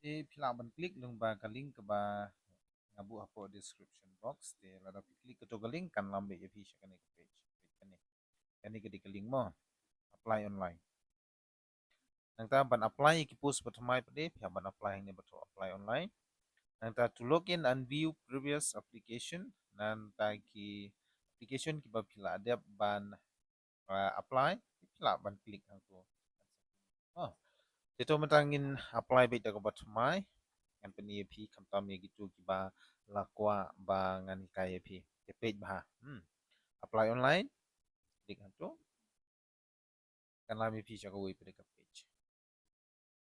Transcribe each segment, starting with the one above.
Di pila ban klik lung ba ka link ke ba ngabu apo description box de lada klik ke to link kan lambe ye pi shakane ke page kani ke di ke link mo apply online nang ta ban apply ki post pertama pade pia ban apply ni betul apply online nang ta to login and view previous application nan ta ki application ki ba pila ada ban apply pila ban klik hang tu oh itu mentangin apply be da ke pertama yang peni pi kamtam ye gitu kiba lakwa ba ngan hikai pi ke page bah apply online klik hantu kan lami pi chaka wi pada ke page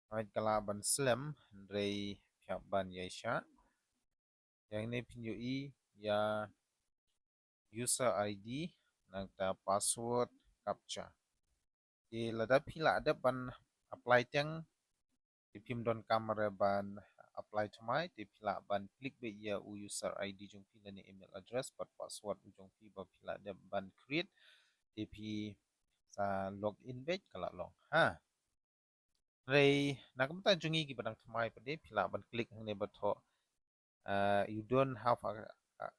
right kala ban slam rei pihak ban yaisha yang ini pinjui ya user ID nang ta password captcha di lada pila ada ban apply tang di pim don kamera ban apply thamai di pila ban klik be ya user ID jong pila ni email address pat password jong pi ba pila ada ban create di pi sa login be kala long ha rei nak mta jungi ki badang thamai pade pila ban klik hang ne batho you don't have uh,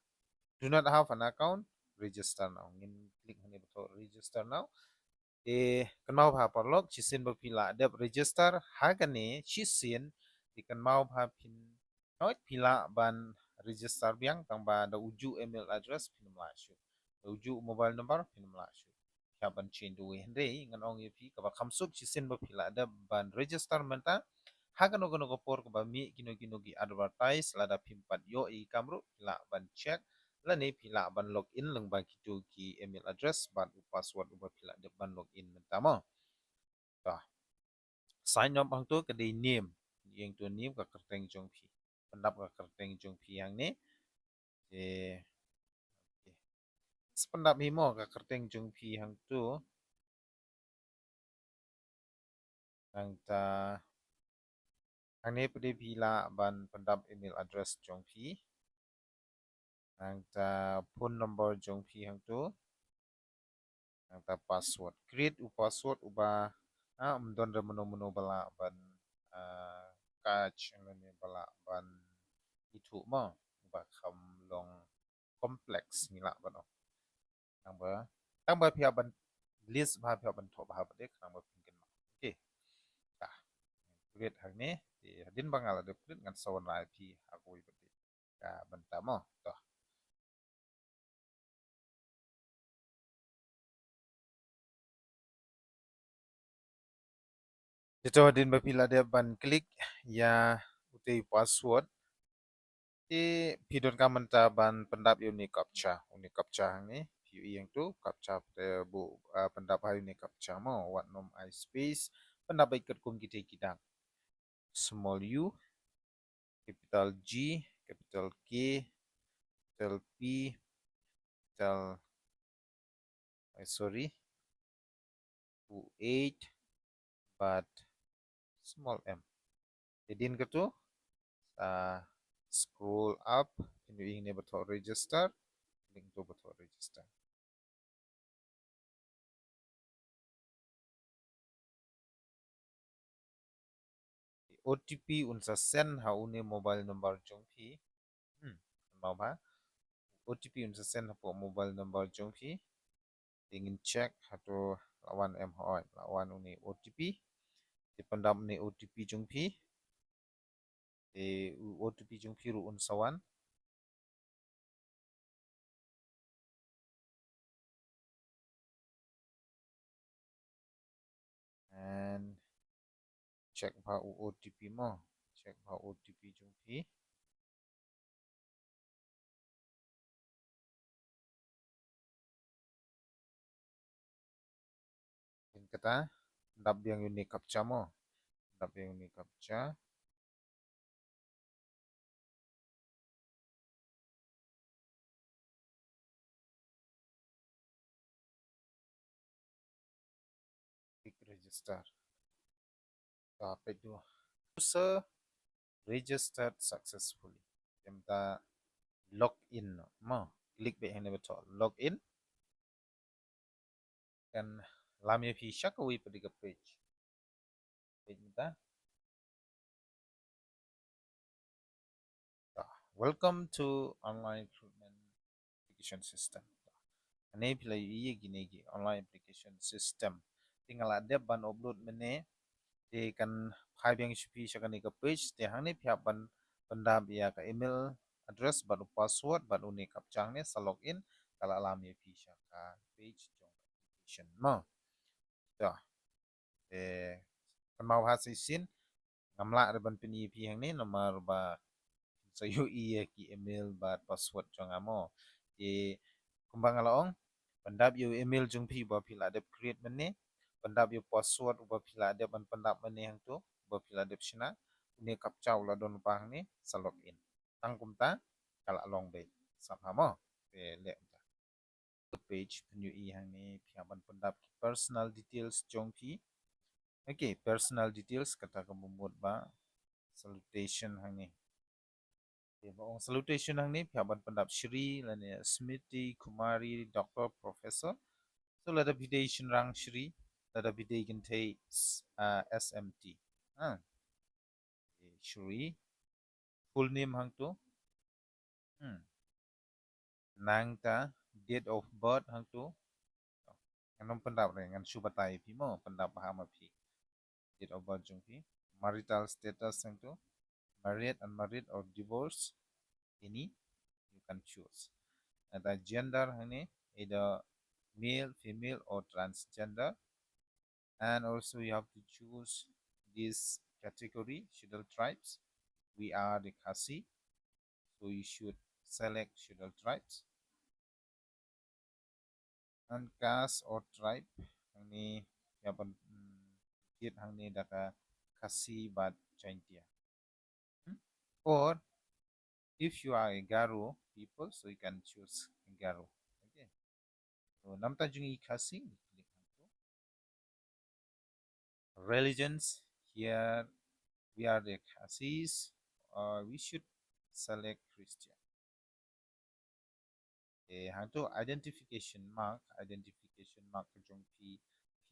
do not have an account register now ngin klik hang ne batho register now kan mau pha parlok chisin ba pila dep register hagane chisin di kan mau pha pin noi pila ban register biang tang ba da uju email address pin mla shu da uju mobile number pin mla shu kya ban chain do hende ngan ong ye pi ka ba khamsuk chisin ba pila da ban register menta hagano gono go por ka ba mi kino kino gi advertise lada pimpat yo I kamru pila ban check la ni pila ban login leng ba kitu ki email address ban password ba pila de ban login mentama ta sign up hang tu ke di name yang tu name ka kerteng jong pi pendap ka kerteng jong pi yang ni je sependap himo ka kerteng jong pi hang tu hang ta hang ni pedi pila ban pendap email address jong pi hang ta phone number jong pi hang tu ta password create u password uba don re meno bala ban catch ngene bala ban itu ma uba kham long complex ngila bano tang ba pia ban list ba pia ban top ba de khang ba pingin ma okay ta create hang ne di din bangala de create ngan sawan la pi aku ibe ka ban ta mo to itu din ba pila de ban klik ya utai password pidon ka menta ban pendap uni captcha ni pi yang tu captcha bu pendap uni captcha mo wat nom I space pendap ikat kum kita kidang small u capital G capital K capital P capital sorry U8 but small m jadi ke tu scroll up ini betul register link tu betul register OTP unsa send ha une mobile number jong pi mau ba OTP unsa send ha po mobile number jong pi ingin check atau lawan MHI lawan uni OTP dipendam ni OTP jong pi OTP jong pi ru unsawan and check ba OTP mo check ba OTP jong pi in kata dap yang unique captcha mo dap yang unique captcha click register apa itu user registered successfully kita login mo klik be hene betul login kan lamia pi shakawi pada ke page kita Welcome to online recruitment application system. Ini pilih iya gini online application system. Tinggal ada ban upload mene, di kan hai yang shupi shakan ke page, di hang ni pihak ban pendap ya ke email address baru password baru ni kapcang ni sa login kalau alam ya pi shaka page jong application mo. Dah. Kan mau hasisin ngamla ban pini pi hang ni nomor ba so you ki email bat password jong amo di kumbang alaong pendap you email jong pi ba pila de create mene pendap you password ba pila de ban pendap mene hang tu ba pila de psina ni kapcha la don pang ni sa login tang kumta kala along be sama mo be le page penyu i hang ni pia ban pendap personal details jong pi okay personal details kata kemumut ba salutation hang ni Baong salutation hang ni pihak ban pendap Shri lani Smriti Kumari Dr. Professor. So lada bidation rang Shri lada bidai gentai SMT. Ha. Shri full name hang tu. Nang ta date of birth hang tu. Ngan pendap re ngan subatai pi mo pendap paham pi. Date of birth jung pi. Marital status hang tu. Married, unmarried or divorced. Any you can choose. And the gender hang ni either male, female or transgender, and also you have to choose this category scheduled tribes. We are the Khasi, so you should select scheduled tribes. And caste or tribe hang ni yapan kit hang ni daka Khasi bat Jaintia. Or if you are a Garo people, so you can choose Garo. Okay. So namta jungi Khasi click hang tu. Religions here we are the Khasis, we should select Christian. Hang tu identification mark kejong pi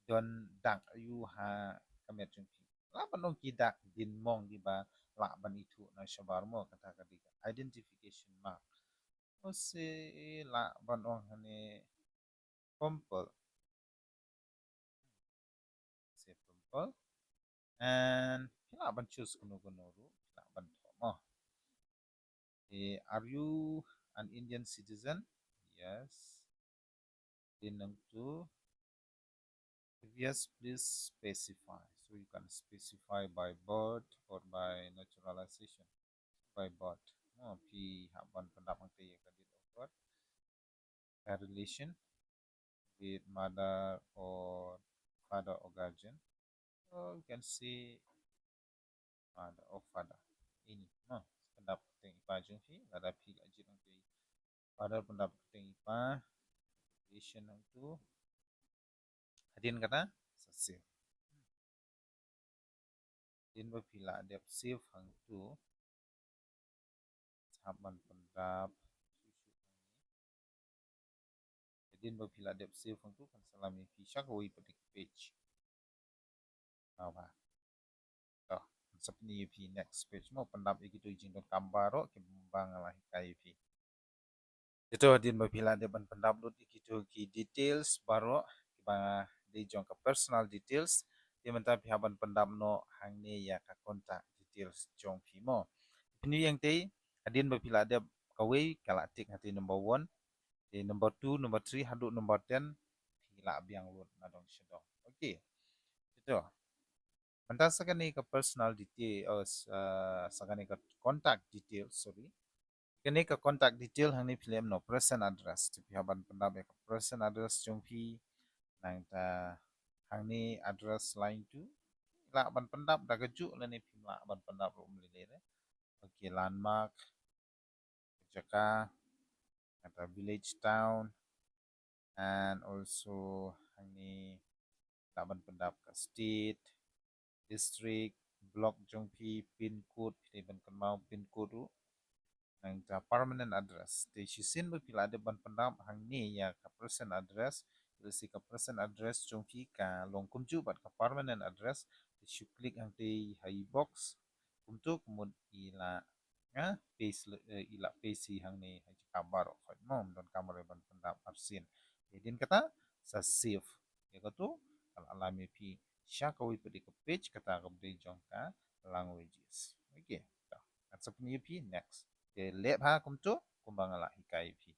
don dak you ha kamet jong pi. La panong ki dak din mong di ba la ban itu na shabar mo kata kadiga identification mark. O se la ban ong hane pumple. Se pumple. And la ban choose kuno ru la ban mo. Are you an Indian citizen? Yes. Then to if yes, please specify. So you can specify by birth or by naturalization. By birth. Oh, P haban pendapang tayo kadit of birth. A relation with mother or father or guardian. So you can see mother or father. Ini. No, pendapat tayo ipa jeng fi. Ada pi gajit ng tayo. Father pendapat tayo ipa. Relation ng tu. Hadin kata sasih. Din berpila ada save hang tu sahaban pendap din berpila ada save hang tu kan salami fisha ko ipatik page apa toh seperti pi next page mo pendap gitu jing dot kambaro ke bang lah hikai pi itu din berpila ada ban pendap dot gitu ki details baro ba di jong ke personal details di mentah pihaban pendap no hang ni ya ka kontak details jong pi mo ini yang tei adin berpila ada kawai kalatik hati number 1 di number 2 number 3 haduk number 10 pila biang lut nadong sedong okey itu mentah sakani ke personal details sakani ke contact details sorry kini ke contact detail hang ni film no present address ti pihaban pendap ke present address jong pi nang ta hang ni address lain tu la ban pendap dah kejuk la ni pimla ban pendap ro melile okey landmark Jaka atau village town and also hani laban pendap ke state district block jongpi pin code ban kenmau pin code tu nang ta permanent address te sisin berpila ada ban pendap hang ni ya ka present address isi ka present address jongpi ka long kumju bat ka permanent address you klik hang te hai box untuk kemud ila ilak pesi hang ni haji kabar khot mom don kamar ban pendap arsin edin kata sa save ya tu al alami pi sha ka wi pedi ke page kata ka bri jong ka languages okay ta at sapni pi next de le ha kum tu kumbang ala hikai pi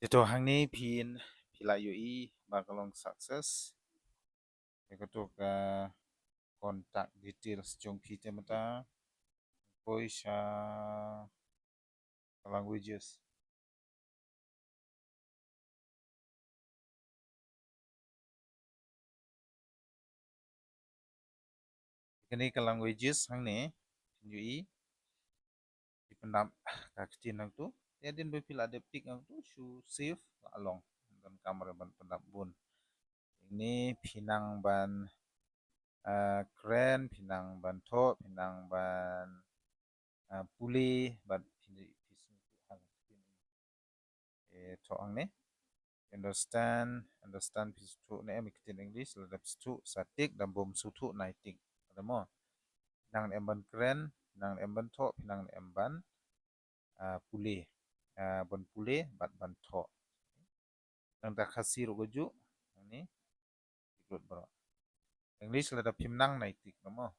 itu hang ni pin pila ui bakalong success ya tu ka contact details jong pi temata poisha languages kini ka languages hang ni ui dipendam kakti nang tu ya din bepil ada pik nang tu shu save along dan kamera ban pendam bun ini pinang ban kren pinang ban tho pinang ban puli ban pinji pisu hang tho ang ni understand pisu tu ni amiktin english ladap stu satik dan bom sutu naitik ada mo pinang emban kren pinang emban tho pinang emban pulih ban pulih bat ban tho nang tak khasi ro goju ni ikut bro english lada pimnang nai tik mo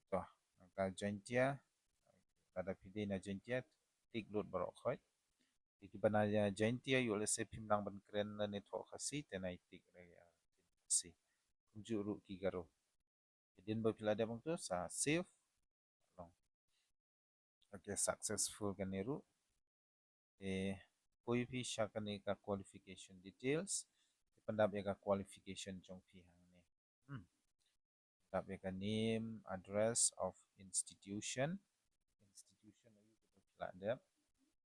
to ka jantia lada pide na jantia tik lut bro khoi iki bana ya jantia yo le se pimnang ban kren na ne tho khasi te nai tik re ya si kunju ru ki garo din ba pila de bang tu sa save long okay successfulganiru koi phi shakane ka qualification details pendap ya ka qualification jong phi hang ne pendap ya ka name address of institution ayu kita pila de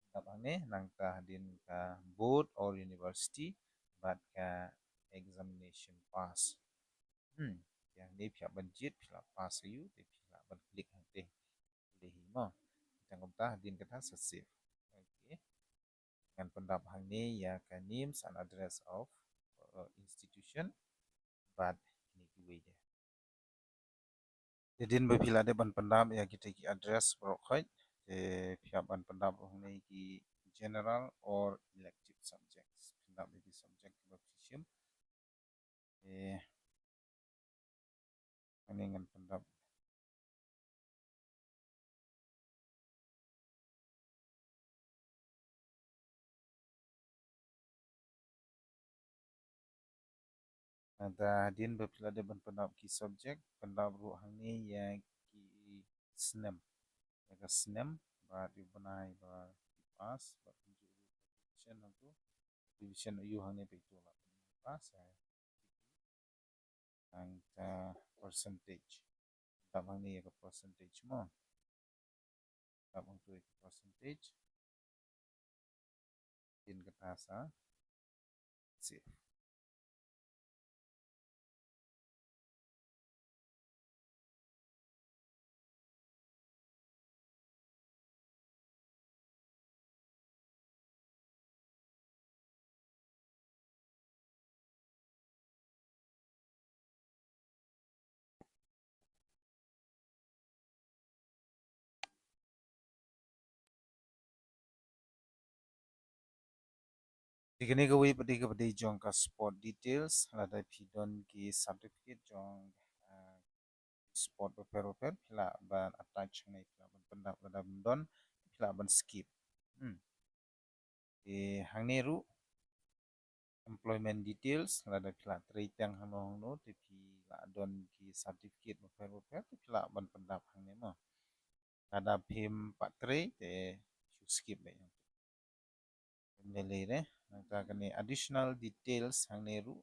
pendap hang ne nang ka din ka board or university but ka examination pass yang ni pihak banjit pihak pass ayu te pihak ban klik hang te boleh mo tangom ta din kata sesif okey dengan pendap hang ni ya ka names and address of institution but ini kuwe je jadi bila ada ban pendap ya kita ki address berkhoi pihak ban pendap hang ni ki general or elective subjects pendap di subject berfisim ini dengan pendap ada din bila ada ban pendap ki subject pendap ru hang ni ya ki snem ya ka snem ba di banai ba pas ba tunjuk division tu division you hang ni betul lah pas angka percentage pendap hang ni ya ka percentage mo pendap hang tu ya percentage din kata sa save Tikini ka wi pati ka pati jong ka sport details lada pidon ki certificate jong sport paper pila ban attach ngai pila ban pendap lada bendon pila ban skip hang ni ru employment details lada pila tritang hang no tipi la don ki certificate paper pila ban pendap hang ni mo lada pim patre te skip le mele nangka kani additional details hang ni ru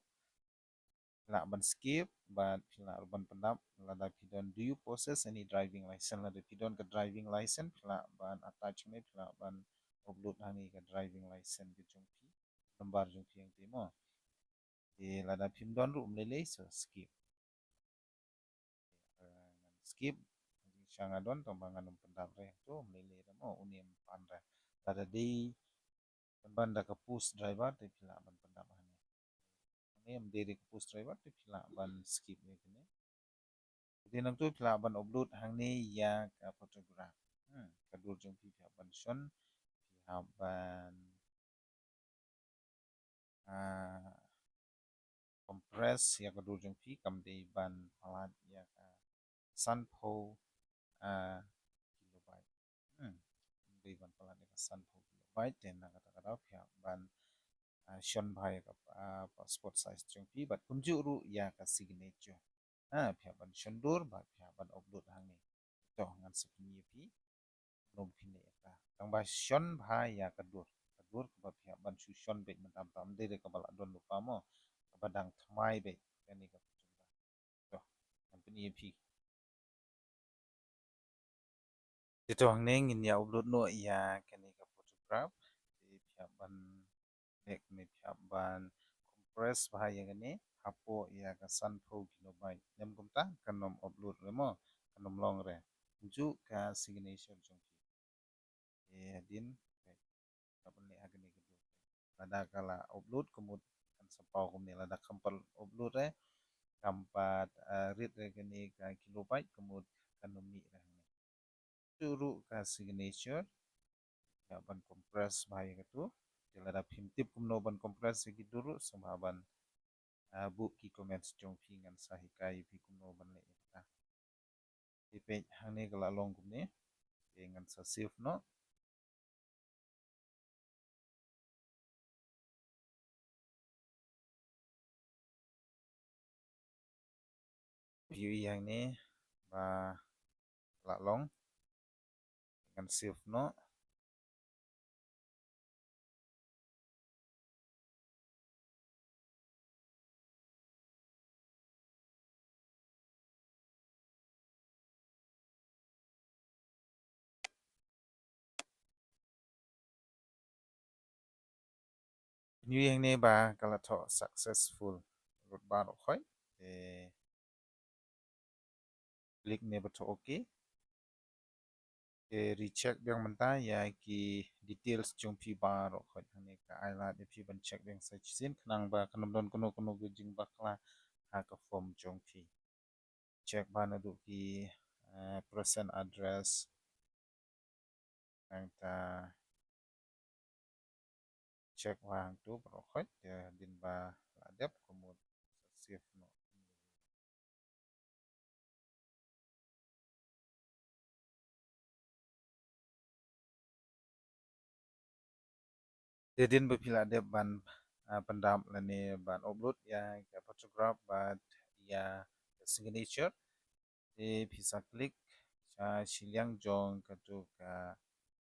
la ban skip but la ban pendap la da pidon do you possess any driving license la da pidon ka driving license la ban attach me la ban upload hani ka driving license ke jongpi lembar jongpi yang timo di la da pidon ru mele so skip skip sanga don tombangan pendap re to mele mo unim pandra la da di ban da ka push driver te pila ban pendap hani ini mendiri ke post driver tu pila ban skip ni kene. Jadi nang tu pila ban upload hang ni ya ka photograph. Kadur jong pila ban shon pila ban compress ya kadur jong pi kam de ban palat ya ka sanpo kilobyte. De ban palat ya ka sanpo kilobyte dan na kata-kata pila ban shon bhai ka passport size jong pi bat kunjuk ru ya ka signature. Pihak ban shondur ba pihak ban upload hang ni. Toh ngan sepenyi pi nom pini eta. Tang ba shon bha ya kadur. Kadur ba pihak ban shu shon bet mentam tam de ka bala don lupa mo. Badang thamai bet kani ka photograph. Toh ngan pini pi. Itu hang ni ngin ya upload no ya kani ka photograph. Di pihak ban nek ni pihak ban compress bha ya kani hapo ya ka sanpo kilobyte. Nyam kumta kan nom upload le mo. Nom long re ju ka signature jong pi din kapan ni agni kedu lada kala upload kemud kan sepau kemni lada kampal upload kampat read re kini ka kilobyte kemud kan nomi re turu ka signature ya ban compress bahaya ketu lada pimtip kumno ban compress segi duru semaban bu ki comments jong pi ngan sa hikai pi kumno ban le ta di page hang ni kala long kumni ngan sa save no view yang ni ba kala long ngan save no new yang ni ba kala tho successful rut ba ro khoi click ni ba tho okay recheck yang menta ya ki details jong pi ba ro khoi ni ka aila de pi ban check yang search sin khnang ba kanam don kono kono gu jing ba kla ha ka form jong pi check ba na du ki present address ang ta check wang tu ba ro khoi din ba adep komod save no Dedin bepila de ban pendam lani ban upload ya ke photograph but ya signature di bisa klik sa siliang jong katu ka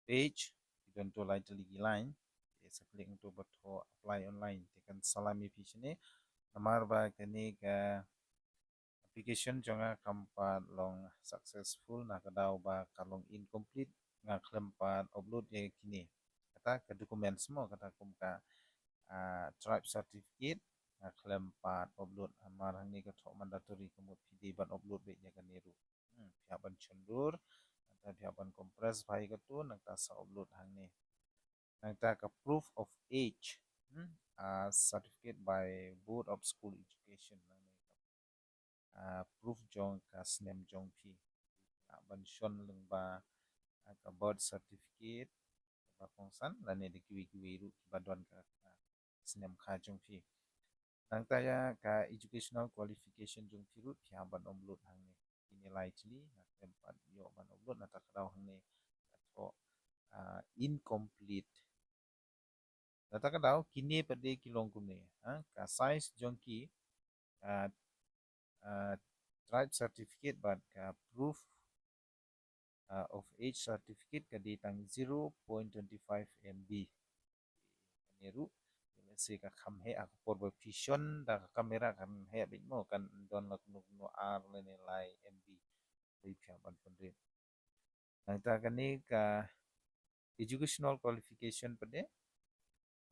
page don to lai lagi line sa klik untuk beto apply online tekan salami pi sini namar ba kini ka application jonga kampat long successful na kadau ba kalong incomplete nga klempat upload ya kini kata ke dokumen semua kata kumka tribe certificate klaim part upload amar ni ka thok mandatory kemut pd ban upload be nya kan niru pihak ban chundur atau pihak ban compress bhai ka tu nak ta sa upload hang ni nak ta ka proof of age certificate by board of school education proof jong ka snem jong pi ban shon leng ba ka birth certificate ba kongsan lan ni kiwi kiwi ru ba don ka snem kha jong pi nang taya ka educational qualification jong pi ru pia ban upload hang ni ini likely nak tempat yo ban upload na ta kraw hang ni atau incomplete data kadau kini pada kilong kumni ka size jong ki tribe certificate but proof of age certificate ka di tang 0.25 MB niru si ka kham he ak por ba vision da kamera kan he bit mo kan don lak no ar le ni lai MB di pia ban pondre nang ta kan ni ka educational qualification pade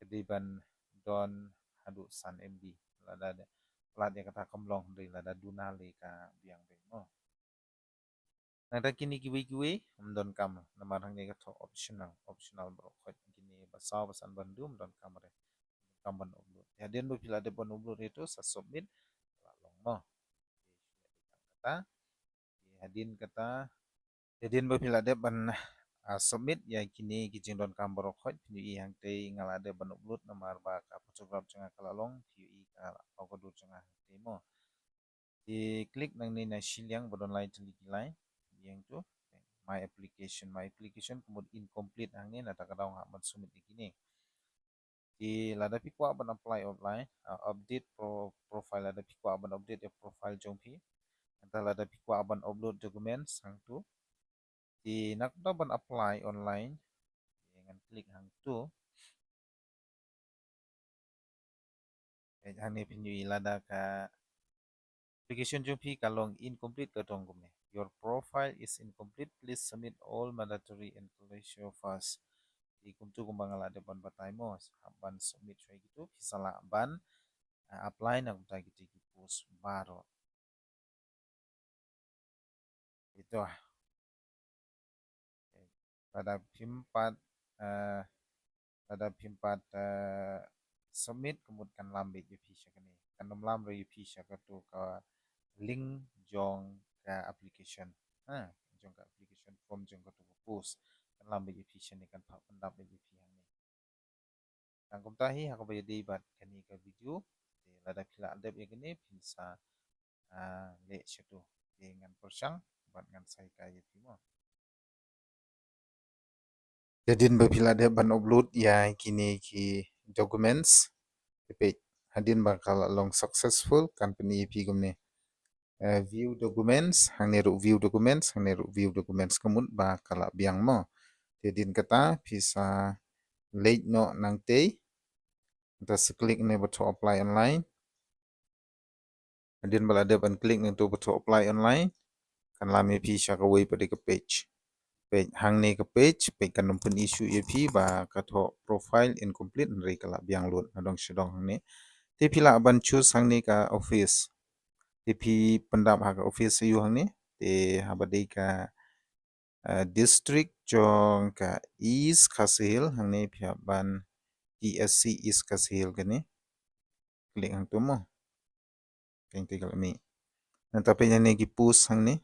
di ban don HADUH san MB lada lada kata kamlong dari lada duna le ka biang be mo nada kini kiwi don kam namar hang ni ka optional bro khot kini basaw basan bandum don kamre kam ban upload Hadin bila ada ban upload itu sa submit long mo. Kata hadin kata hadin bila ada ban submit ya kini kijing don kambar khot phi yang te ngalade ban upload nomor ba ka photograph janga kalalong phi ka ogodu janga temo di klik nang ni na silyang bodon lai jeli lai yang tu my application kemudian incomplete hang ni na takadau hak ban submit kini di lada pi kwa ban apply online update profile lada pi kwa ban update profile jongpi anta lada pi kwa ban upload documents hang tu di nak ban apply online dengan klik hang tu hang ni pinjui lada ka application jumpi kalong incomplete ka tonggume your profile is incomplete please submit all mandatory information first di kumtu kumbang lada ban batai mo ban submit choi gitu salah ban apply nak utai gitu post baru itu pada pimpat pada pimpat submit kemudian lambe UP syakani kan lambe UP syakatu ka link jong ka application jong ka application form jong ka tu post kan lambe UP syani kan pak pendap UP hani kan kumtahi aku bayar debat kani ka video lada pila adab ya gini bisa le syatu dengan persang dengan saya kaya timo jadi bila ada ban upload ya kini ki documents peit hadin bakal long successful company pi gumne view documents hangneru view documents kemun bakal biang mo jadi kata bisa late no nangte kita klik ni betul apply online hadin bala ada ban klik ni tu betul apply online kan lami pi syakawai pada ke page hang ni ke page kan numpun issue ep ba kato profile incomplete nri kala biang lut adong sedong hang ni ti pila ban choose hang ni ka office ti pi pendap ha ka office yu hang ni ti habadei ka district jong ka east kasil hang ni pia ban ESC east kasil gani klik hang tu mo keng ti kala mi tapi yang ni ki push hang ni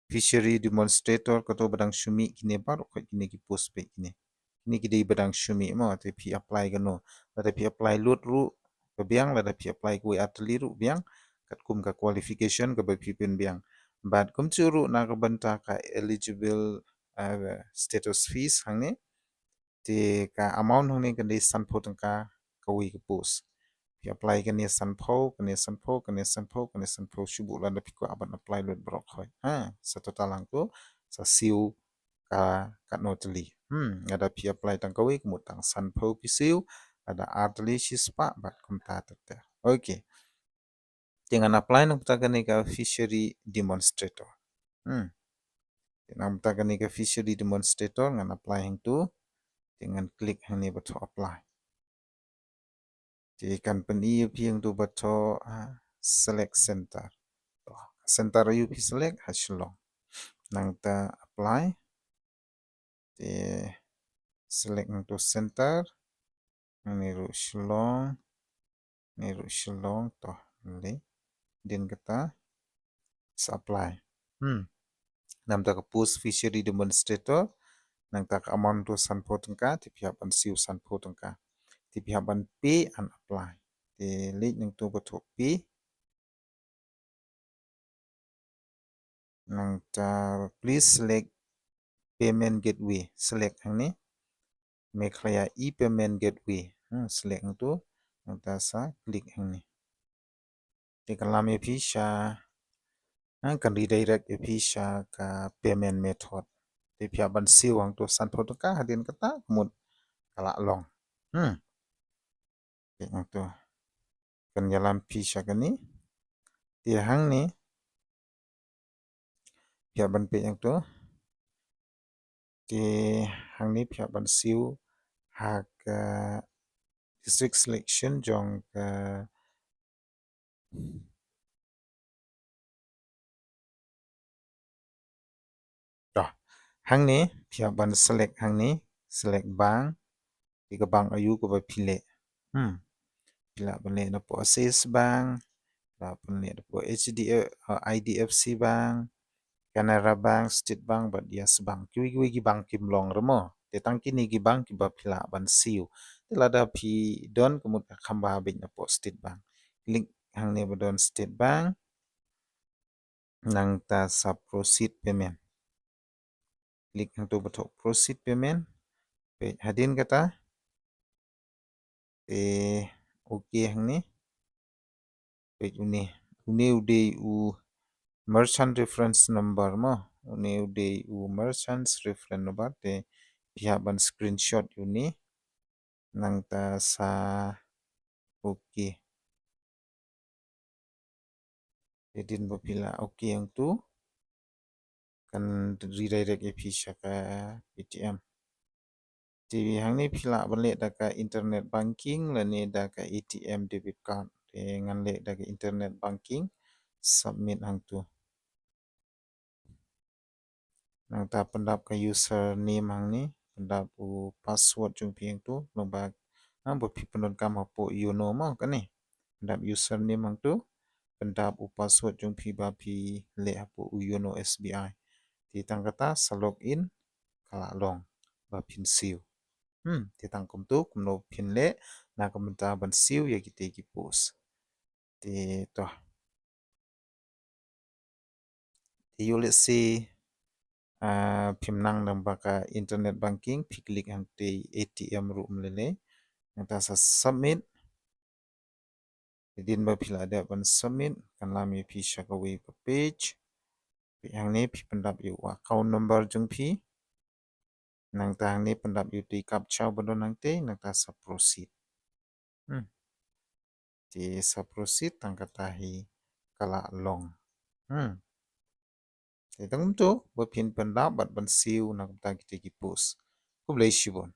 fishery demonstrator kato badang syumi kini baru kat kini ki post pe kini kidai badang syumi mo te pi apply gano lada pi apply lut ru ke biang lada pi apply ku atli ru biang kat kum ka qualification ka pi pen biang but kum churu na ka banta ka eligible status fees hang ni te ka amount hang ni kan dei san pho tang ka wi ka post pi apply kan ni san pho syubu lada pi ku aban apply lut brok khoi satu talang ku sa siu ka kat no teli ada pi apply tang kawi kemut tang san pho pi siu ada artli sispa bat kum ta ta okay dengan apply nak ta ni ka fishery demonstrator nak ta ni ka fishery demonstrator ngan apply hang tu dengan klik hang ni betul apply jadi kan peni pi hang tu betul select center center you pi select hasilong nang ta apply select hang tu center ni ru shillong toh ni din kata supply nam ta post fishery demonstrator nang ta amount tu san pho tengka ti pihak ban siu san pho tengka ti pihak ban pay and apply ti link nang tu betul pay nang ta please select payment gateway select hang ni meklaya e-payment gateway select hang tu nang ta sa klik hang ni ti kalam pi sha kan redirect pi sha ka payment method ti pihak ban siu hang tu san pho tengka hadin kata mut kala long klik hang tu kan jalan pi sha kan ni ti hang ni pihak ban pay hang tu ti hang ni pihak ban siu hak district selection jong dah hang ni pihak ban select hang ni select bang ti ka bang ayu ko ba pile Pila balik na po Access Bank, pila balik na po IDFC Bank, Canara Bank, State Bank, bat Yes Bank. Kiwi gi bank kim long remo. Te tang kini gi bank ki ba pila ban siu. Te lada pi don kemut kamba habis na po State Bank. Link hang ne badon State Bank. Nang ta sa proceed payment. Klik hang tu betul proceed payment. Page hadin kata. Okay hang ni. Page uni. Uni udah merchant reference number mo. Uni udah merchants reference number te pihak ban screenshot uni. Nang ta sa okay. Jadi bila okay yang tu kan redirect ke ATM. Jadi hang ni pila balik daka internet banking lani daka ATM debit card dengan lek daka internet banking submit hang tu. Nang ta pendap ke username hang ni, pendap password jumpi hang tu, lomba hang bopi pendon kam hapo Yono mo kan ni. Pendap username hang tu, pendap password jumpi bapi lek hapo Yono SBI. Di tang kata sa login kala long bapin siu. Di tang kum tu kumno pin lek na kumenta ban siu ya kita gi post. Di toh. Di you let's see pimnang nang baka internet banking piklik hang te ATM ru mlele nang sa submit din ba pila ada ban submit kan lami pi shakawi ke page hang ni pi pendap yu account number jung pi nang ta hang ni pendap yu ti captcha badon nang te nang ta sa proceed ti sa proceed tang kata hi kala long Te tang tu ba pin pendap bat ban siu nang ta ki post ku blai shibon